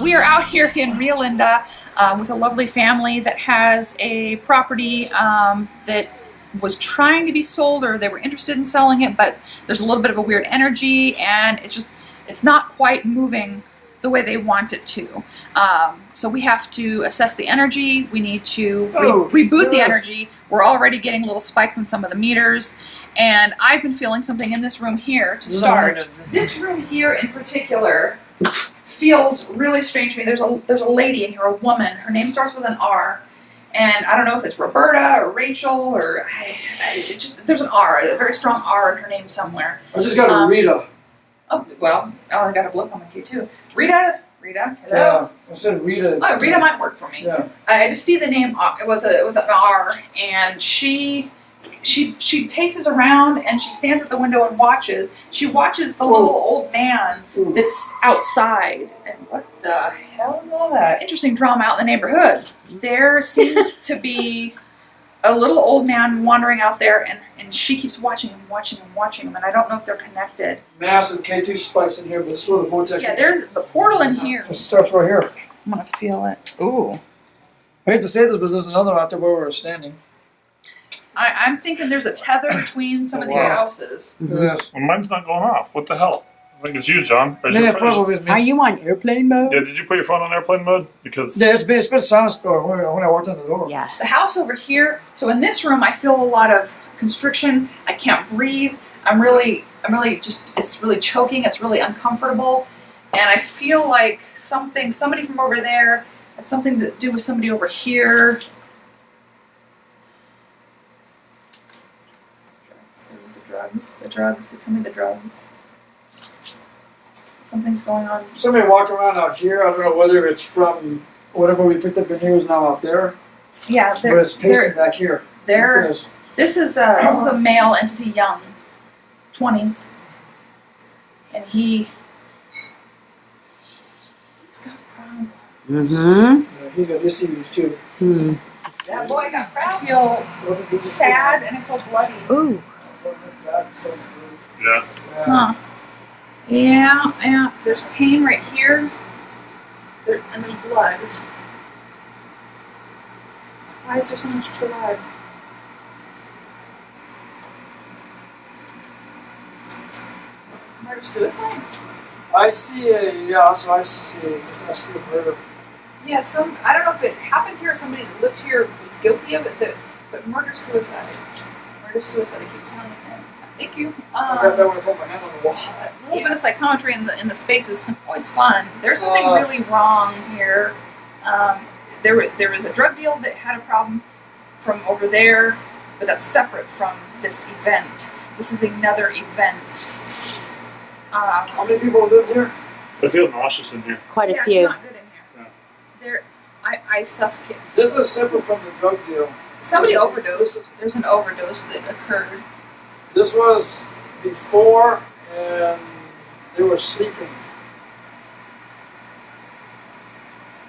We are out here in Rio Linda with a lovely family that has a property that was trying to be sold, or they were interested in selling it, but there's a little bit of a weird energy and it's not quite moving the way they want it to. So we have to assess the energy. We need to reboot the energy. We're already getting little spikes in some of the meters, and I've been feeling something in this room here to start. This room here in particular feels really strange to me. There's a lady in here, a woman. Her name starts with an R, and I don't know if it's Roberta or Rachel or there's an R, a very strong R in her name somewhere. I just got a Rita. Oh well, I got a blip on my key too. Rita, hello. Yeah, I said Rita. Oh, Rita might work for me. Yeah. I just see the name with an R, and she paces around and she stands at the window and watches. She watches the little old man that's outside. And what the hell is all that? Interesting drama out in the neighborhood. There seems to be a little old man wandering out there, and she keeps watching him, and I don't know if they're connected. Massive K2 spikes in here, but this is where the vortex. Yeah, there's the portal in here. It starts right here. I'm gonna feel it. Ooh. I hate to say this, but there's another out there where we're standing. I'm thinking there's a tether between some of these houses. Yes. Well, mine's not going off. What the hell? I think it's you, John. Yeah, probably is me. Are you on airplane mode? Yeah, did you put your phone on airplane mode? Because Yeah, it's been silent when I walked in the door. Yeah. The house over here. So in this room, I feel a lot of constriction. I can't breathe. I'm really just. It's really choking. It's really uncomfortable, and I feel like somebody from over there had something to do with somebody over here. The drugs. They tell me the drugs. Something's going on. Somebody walking around out here. I don't know whether it's from whatever we picked up in here is now out there. Yeah, But it's pacing back here. This is a male entity, young, 20s, and he's got a problem. Mm-hmm. Yeah, he got issues too. That boy got proud. I feel sad and I feel bloody. Ooh. yeah, Huh. Yeah. There's pain right here. And there's blood. Why is there so much blood? Murder-suicide? I see a murder. Yeah, I don't know if it happened here or somebody that lived here was guilty of it, but murder-suicide. Murder-suicide, they keep telling me that. Thank you. I got that when I put my hand on the wall. A little bit of psychometry in the space is always fun. There's something really wrong here. There was a drug deal that had a problem from over there, but that's separate from this event. This is another event. How many people lived here? I feel nauseous in here. Quite a Yeah, few. it's not good in here. I suffocate. This is separate from the drug deal. Somebody overdosed. There's an overdose that occurred. This was before, and they were sleeping.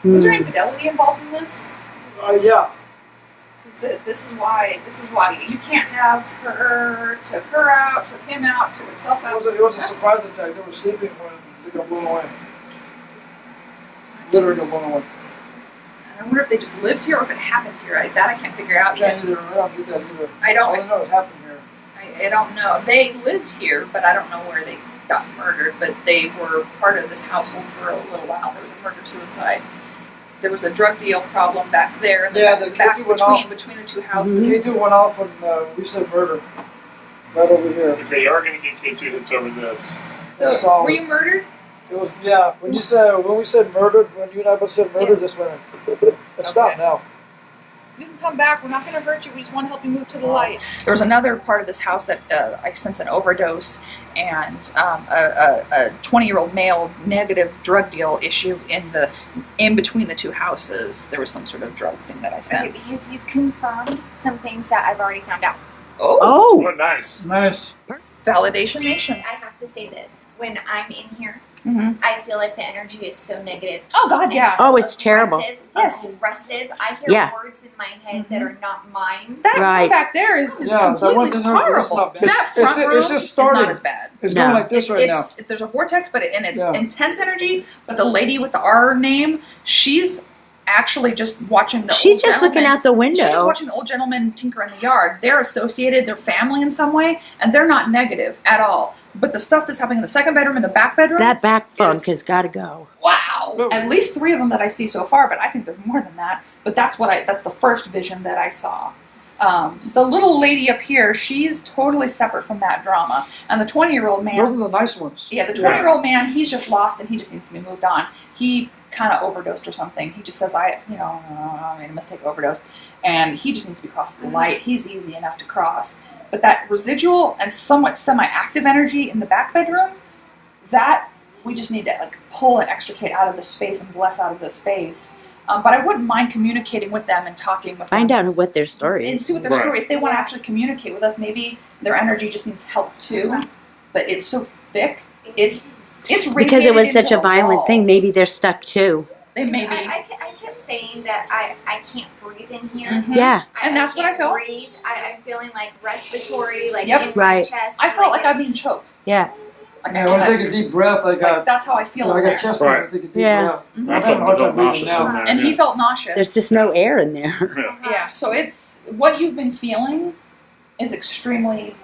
Was there infidelity involved in this? Yeah. Because this is why you can't have her, took her out, took him out, took himself out. It was a surprise attack. They were sleeping when they got blown away. Literally got blown away. I wonder if they just lived here or if it happened here. I can't figure out yet. I don't get that either. I don't. All I know it happened here. I don't know. They lived here, but I don't know where they got murdered. But they were part of this household for a little while. There was a murder-suicide. There was a drug deal problem back there. Yeah, the the back K2 went off. between the two houses. The K2 went off when we said murder. Right over here. Okay, you are going to get K2 hits over this. So, were you murdered? It was, yeah. When we said murdered, when you and I both said murdered, this went. Stop now. You can come back. We're not going to hurt you. We just want to help you move to the light. There was another part of this house that I sense an overdose and a 20-year-old male negative drug deal issue in between the two houses. There was some sort of drug thing that I sensed. Because you've confirmed some things that I've already found out. Oh, nice. Nice. Validation nation. I have to say this. When I'm in here, I feel like the energy is so negative. Oh God, and yeah. so Oh, it's terrible. Yes. Aggressive. I hear Yeah. words in my head that are not mine. That Right. room back there is Yeah, that one completely thing there is horrible. not bad. That It's- front it's room just is starting. not as bad. It's No. going like this right now. There's a vortex, but it's Yeah. intense energy. But the lady with the R name, she's actually just watching the She's old just looking gentleman- out the She's just window. watching the old gentleman tinker in the yard. They're associated, they're family in some way, and they're not negative at all. But the stuff that's happening in the second bedroom and the back bedroom, That back funk is- has got to go. wow! Oh. At least 3 of them that I see so far, but I think there's more than that. But that's the first vision that I saw. The little lady up here, she's totally separate from that drama. And the 20-year-old man, Those are the nice ones. yeah, the 20-year-old man, he's just lost and he just needs to be moved on. He kind of overdosed or something. He just says, I made a mistake, overdose. And he just needs to be crossed the light. He's easy enough to cross. But that residual and somewhat semi-active energy in the back bedroom, that we just need to like pull and extricate out of the space and bless out of the space. But I wouldn't mind communicating with them and talking with Find them. out what their story And is. see what their Right. story. If they want to actually communicate with us, maybe their energy just needs help too. But it's so thick. It's Because it radiated was such into a the violent thing. walls. Maybe they're stuck too. They may be. I kept saying that I can't breathe in here. Mhm. Yeah. And that's what I can't felt. breathe. I'm feeling like respiratory, like Yep. in Right. my chest. I felt like I'm it's- being choked. Yeah. Like, Yeah, when I take a deep breath, I like got, that's how I feel I in got there. chest pain. I Right. take a deep Yeah. breath. Mhm. I'm I having a hard felt time breathing nauseous now. in there. And he yeah. felt nauseous. There's just no air in there. Yeah. Yeah, so it's what you've been feeling is extremely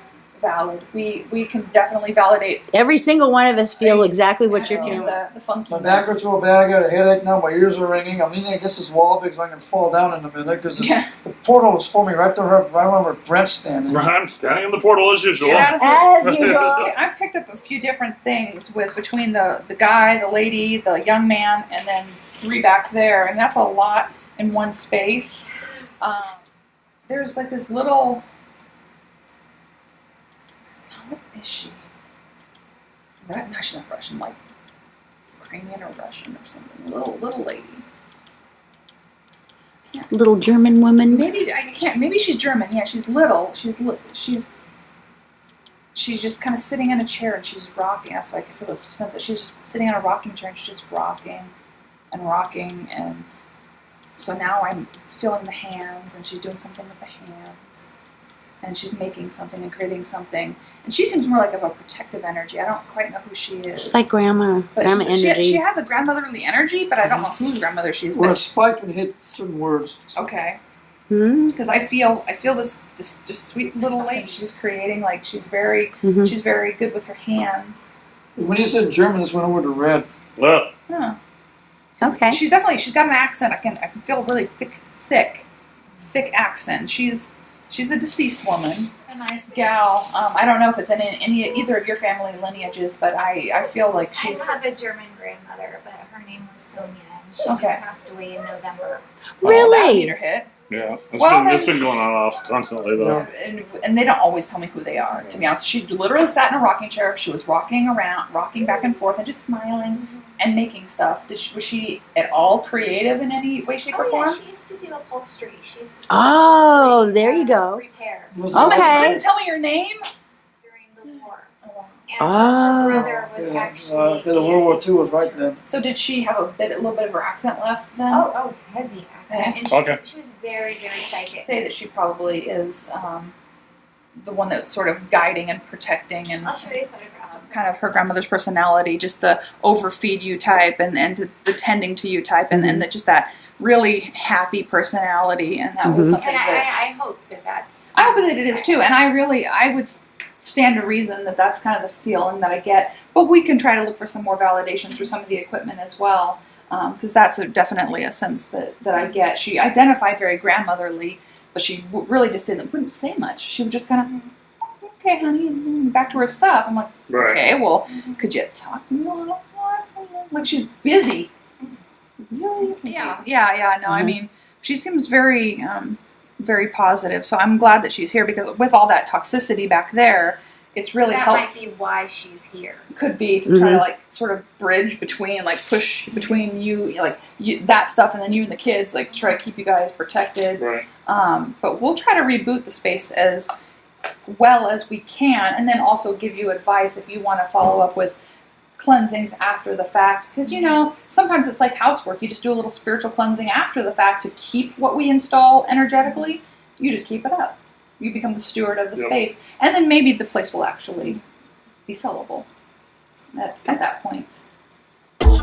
valid. We can definitely validate Every single one of us feel exactly what you're Yeah. feeling. the funkiness. My back hurts real bad. I got a headache now. My ears are ringing. I'm leaning against this wall because I'm going to fall down in a minute because Yeah. the portal was for me right there, right where Brent's standing. I'm standing in the portal as usual. Get out of here. As usual. Okay, I've picked up a few different things with between the guy, the lady, the young man, and then 3 back there, and that's a lot in one space. There's like this little. What is she? No, she's not Russian, like Ukrainian or Russian or something. Little lady. Little German woman. Maybe I can't. Maybe she's German. Yeah, she's little. She's just kind of sitting in a chair and she's rocking. That's why I can feel this sense that she's just sitting in a rocking chair and she's just rocking, and so now I'm feeling the hands and she's doing something with the hands, and she's making something and creating something. And she seems more like of a protective energy. I don't quite know who she is. Just like grandma But energy. she has a grandmotherly energy, but I don't know whose grandmother she is. Where it But spiked when it hit certain words. okay. Hmm? Because I feel this just sweet little lady. She's creating like she's very Mhm. she's very good with her hands. When you said German, this went over to red. Well, Huh. Okay. She's got an accent. I can feel a really thick accent. She's a deceased woman, a nice gal. I don't know if it's in either of your family lineages, but I feel like she's I have a German grandmother, but her name was Sonia, and she Okay. just passed away in November. that Really? meter hit. yeah. Well, It's been going on off constantly though. And they don't always tell me who they are, to be honest. She literally sat in a rocking chair. She was rocking around, rocking back and forth, and just smiling and making stuff. Was she at all creative in any way, shape, or Oh form? yeah, she used to do upholstery. She used to do Oh, upholstery, there you go. Repair Was Oh, it- my! Okay. You couldn't tell me your name. during the war. Oh. And Oh. her brother was Yeah, actually. the World War II was right then. So did she have a little bit of her accent left then? Oh, heavy accent. And Okay. she was very, very psychic. Say that she probably is the one that's sort of guiding and protecting and I'll show you a photograph. kind of her grandmother's personality, just the overfeed you type and the tending to you type and just that really happy personality. And that was Mhm. something And that I hope that that's. I hope that it is too. And I would stand to reason that that's kind of the feeling that I get. But we can try to look for some more validation through some of the equipment as well. Because that's definitely a sense that I get. She identified very grandmotherly, but she really just wouldn't say much. She would just kind of, okay, honey, and back to her stuff. I'm like, Right. okay, well, could you talk to me a little more? Like she's busy. Really? Yeah. No, I Mhm. mean, she seems very, very positive. So I'm glad that she's here because with all that toxicity back there, it's really That helpful. might be why she's here. Could be to try to Mhm. like sort of bridge between like push between you that stuff and then you and the kids like try to keep you guys protected. Right. But we'll try to reboot the space as well as we can and then also give you advice if you want to follow up with cleansings after the fact, because sometimes it's like housework. You just do a little spiritual cleansing after the fact to keep what we install energetically. You just keep it up. You become the steward of the space, and then maybe the place will actually be sellable at that point. So.